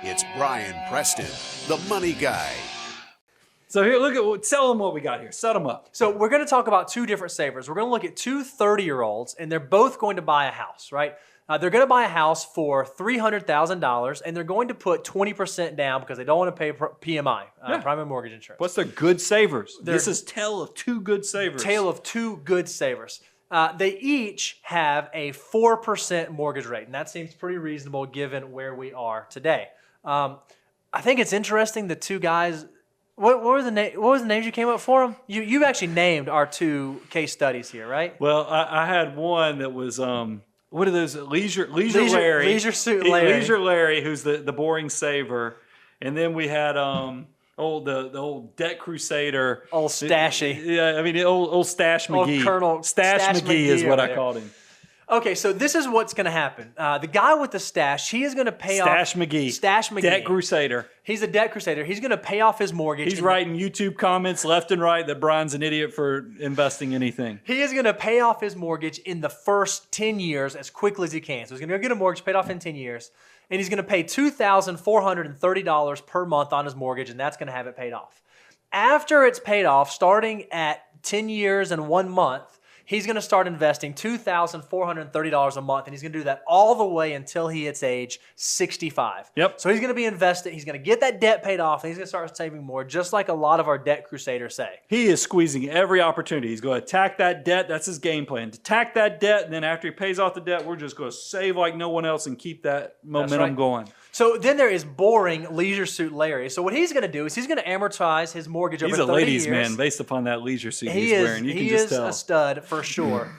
It's Brian Preston, the money guy. So here, tell them what we got here. Set them up. So we're going to talk about two different savers. We're going to look at two 30-year-olds, and they're both going to buy a house, right? They're going to buy a house for $300,000, and they're going to put 20% down because they don't want to pay PMI, primary mortgage insurance. What's their good savers? This is tale of two good savers. Tale of two good savers. They each have a 4% mortgage rate, and that seems pretty reasonable given where we are today. I think it's interesting the two guys. What was the names you came up for them? You've actually named our two case studies here, right? Well, I had one that was what are those? Leisure Larry. Leisure Suit Larry. Leisure Larry, who's the boring saver, and then we had the old debt crusader, old Stashy. Yeah, I mean old Stash McGee. Old Colonel Stash McGee is what I called him. Okay, so this is what's going to happen. The guy with the stash, he is going to pay off... Stash McGee. Debt crusader. He's a debt crusader. He's going to pay off his mortgage. He's writing YouTube comments left and right that Brian's an idiot for investing anything. He is going to pay off his mortgage in the first 10 years as quickly as he can. So he's going to go get a mortgage paid off in 10 years, and he's going to pay $2,430 per month on his mortgage, and that's going to have it paid off. After it's paid off, starting at 10 years and 1 month, he's going to start investing $2,430 a month, and he's going to do that all the way until he hits age 65. Yep. So he's going to be invested. He's going to get that debt paid off, and he's going to start saving more, just like a lot of our debt crusaders say. He is squeezing every opportunity. He's going to attack that debt. That's his game plan. Attack that debt, and then after he pays off the debt, we're just going to save like no one else and keep that momentum going. So then there is boring Leisure Suit Larry. So what he's going to do is he's going to amortize his mortgage over 30 years. He's a ladies' man based upon that leisure suit he's wearing. You can just tell. He is a stud for sure.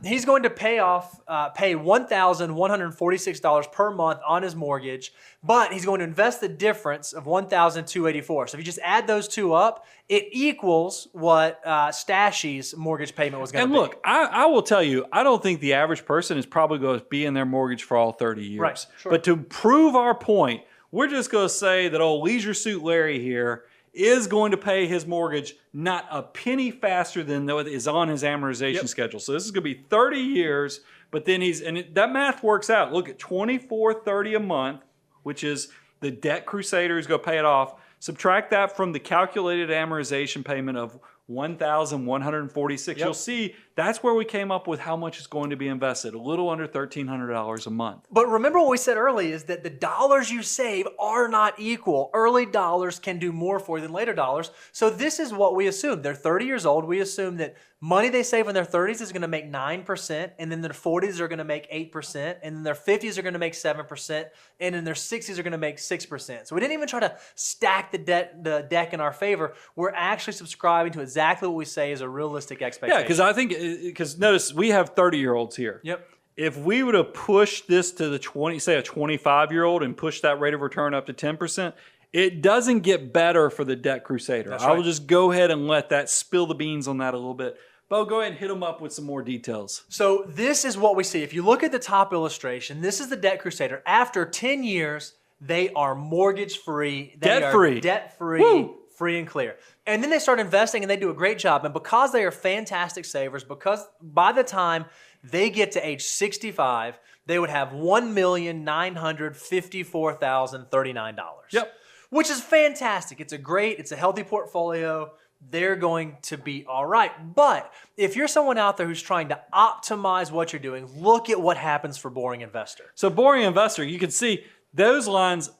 He's going to pay $1,146 per month on his mortgage, but he's going to invest the difference of $1,284. So if you just add those two up, it equals what Stashy's mortgage payment was going to be. And look, I will tell you, I don't think the average person is probably going to be in their mortgage for all 30 years. Right, sure. But to prove our point, we're just going to say that old Leisure Suit Larry here is going to pay his mortgage not a penny faster than what is on his amortization schedule. So this is going to be 30 years, but then that math works out. Look at $2,430 a month, which is the debt crusader who's going to pay it off. Subtract that from the calculated amortization payment of $1,146. Yep. You'll see that's where we came up with how much is going to be invested, a little under $1,300 a month. But remember what we said earlier is that the dollars you save are not equal. Early dollars can do more for you than later dollars. So this is what we assume. They're 30 years old. We assume that money they save in their 30s is going to make 9%, and then their 40s are going to make 8%, and then their 50s are going to make 7%, and then their 60s are going to make 6%. So we didn't even try to stack the deck in our favor. We're actually subscribing to exactly what we say is a realistic expectation. Yeah, because notice we have 30-year-olds here. Yep. If we would have pushed this to the say a 25-year-old and pushed that rate of return up to 10%, it doesn't get better for the debt crusader. That's I will right. just go ahead and let that spill the beans on that a little bit. Bo, go ahead and hit them up with some more details. So this is what we see. If you look at the top illustration, this is the debt crusader. After 10 years, they are mortgage-free. Debt-free. Debt-free. Woo! Free and clear. And then they start investing and they do a great job. And because they are fantastic savers, because by the time they get to age 65, they would have $1,954,039. Yep. Which is fantastic. It's a healthy portfolio. They're going to be all right. But if you're someone out there who's trying to optimize what you're doing, look at what happens for Boring Investor. So Boring Investor, you can see those lines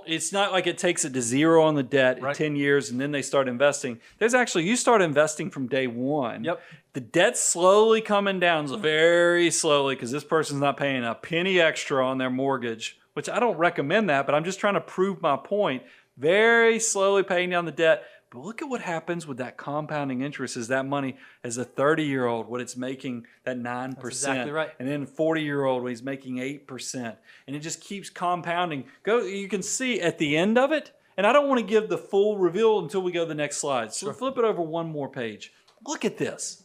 it's not like it takes it to zero on the debt in 10 years and then they start investing. You start investing from day one. Yep. The debt's slowly coming down, very slowly, because this person's not paying a penny extra on their mortgage, which I don't recommend that, but I'm just trying to prove my point. Very slowly paying down the debt. But look at what happens with that compounding interest as that money, as a 30-year-old, what it's making, that 9%. That's exactly right. And then a 40-year-old, when he's making 8%. And it just keeps compounding. You can see at the end of it, and I don't want to give the full reveal until we go to the next slide. So flip it over one more page. Look at this.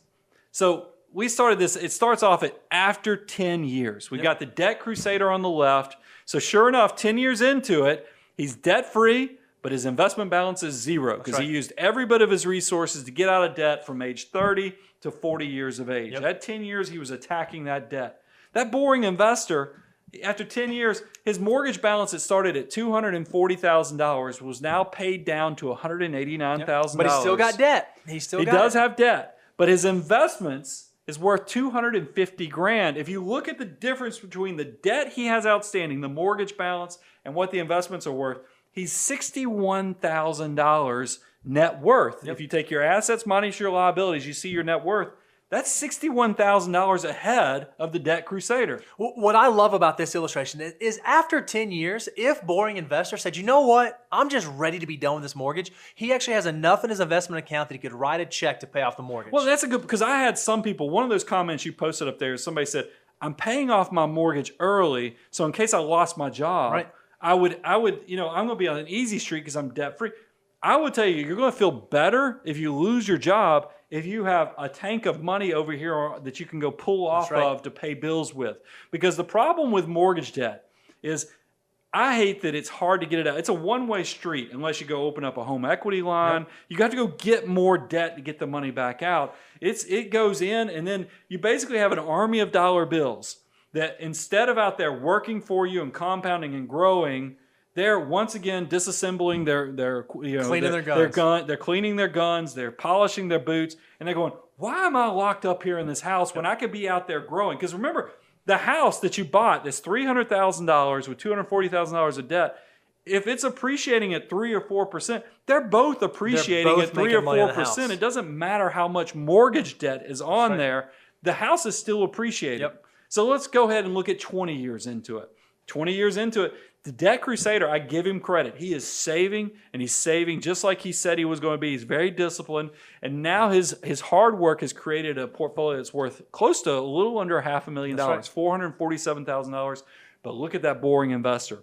So we started this, it starts off at after 10 years. We've got the debt crusader on the left. So sure enough, 10 years into it, he's debt-free, but his investment balance is zero because he used every bit of his resources to get out of debt from age 30 to 40 years of age. At 10 years, he was attacking that debt. That Boring Investor, After 10 years, his mortgage balance that started at $240,000 was now paid down to $189,000. But he still got debt. He does have debt, but his investments is worth $250,000. If you look at the difference between the debt he has outstanding, the mortgage balance, and what the investments are worth, he's $61,000 net worth. If you take your assets minus your liabilities, you see your net worth. That's $61,000 ahead of the Debt Crusader. What I love about this illustration is after 10 years, if Boring Investor said, you know what, I'm just ready to be done with this mortgage, he actually has enough in his investment account that he could write a check to pay off the mortgage. Well, that's a good, because I had some people, one of those comments you posted up there, somebody said, I'm paying off my mortgage early, so in case I lost my job, right. I would, I'm going to be on an easy street because I'm debt free. I would tell you, you're going to feel better if you lose your job if you have a tank of money over here that you can go pull off of to pay bills with. Because the problem with mortgage debt is I hate that it's hard to get it out. It's a one-way street unless you go open up a home equity line. Yep. You got to go get more debt to get the money back out. It goes in, and then you basically have an army of dollar bills that instead of out there working for you and compounding and growing, they're once again disassembling their cleaning their guns. They're cleaning their guns. They're polishing their boots, and they're going, "Why am I locked up here in this house when I could be out there growing?" Because remember, the house that you bought, this $300,000 with $240,000 of debt, if it's appreciating at 3 or 4%, they're both appreciating at 3 or 4%. It doesn't matter how much mortgage debt is on there; the house is still appreciating. Yep. So let's go ahead and look at 20 years into it. 20 years into it. The Debt Crusader, I give him credit. He is saving, and he's saving just like he said he was going to be. He's very disciplined, and now his hard work has created a portfolio that's worth close to a little under $500,000, $447,000. But look at that Boring Investor.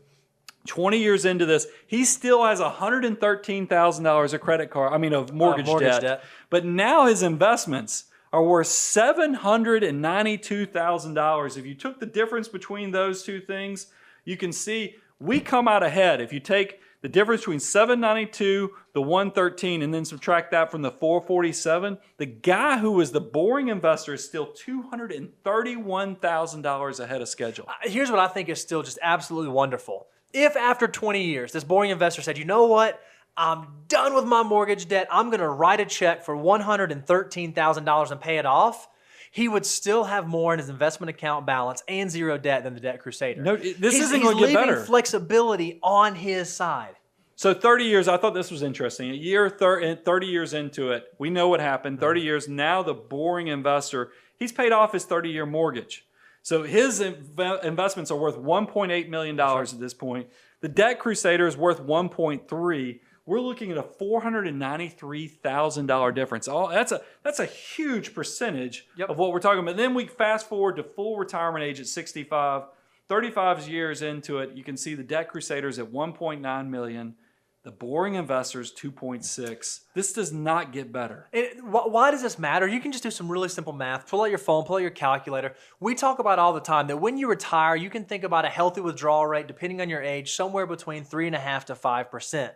20 years into this, he still has $113,000 of of mortgage debt. But now his investments are worth $792,000. If you took the difference between those two things, you can see we come out ahead. If you take the difference between 792, the 113, and then subtract that from the 447, the guy who was the Boring Investor is still $231,000 ahead of schedule. Here's what I think is still just absolutely wonderful. If after 20 years, this Boring Investor said, you know what, I'm done with my mortgage debt, I'm going to write a check for $113,000 and pay it off, he would still have more in his investment account balance and zero debt than the Debt Crusader. No, this isn't going to get better. He's leaving flexibility on his side. So 30 years, I thought this was interesting. 30 years into it, we know what happened. 30 years, now the Boring Investor, he's paid off his 30-year mortgage. So his investments are worth $1.8 million at this point. The Debt Crusader is worth $1.3 million. We're looking at a $493,000 difference. That's a huge percentage of what we're talking about. Then we fast forward to full retirement age at 65. 35 years into it, you can see the Debt Crusader's at $1.9 million. The Boring Investor's $2.6 million. This does not get better. Why does this matter? You can just do some really simple math. Pull out your phone, pull out your calculator. We talk about all the time that when you retire, you can think about a healthy withdrawal rate, depending on your age, somewhere between 3.5% to 5%.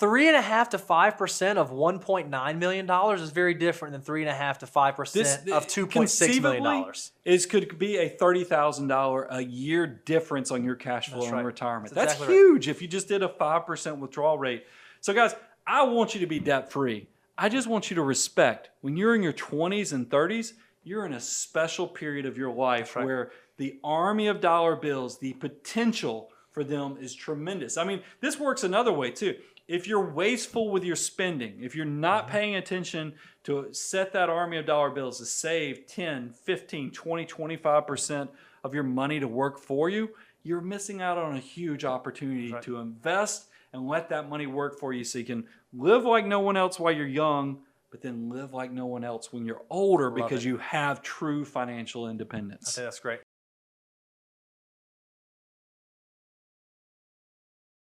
3.5% to 5% of $1.9 million is very different than 3.5% to 5% of $2.6 million. It could be a $30,000 a year difference on your cash flow in retirement. That's exactly huge if you just did a 5% withdrawal rate. So guys, I want you to be debt free. I just want you to respect when you're in your 20s and 30s, you're in a special period of your life where the army of dollar bills, the potential for them is tremendous. I mean, this works another way too. If you're wasteful with your spending, if you're not paying attention to set that army of dollar bills to save 10, 15, 20, 25% of your money to work for you, you're missing out on a huge opportunity to invest and let that money work for you so you can live like no one else while you're young, but then live like no one else when you're older because you have true financial independence. I think that's great.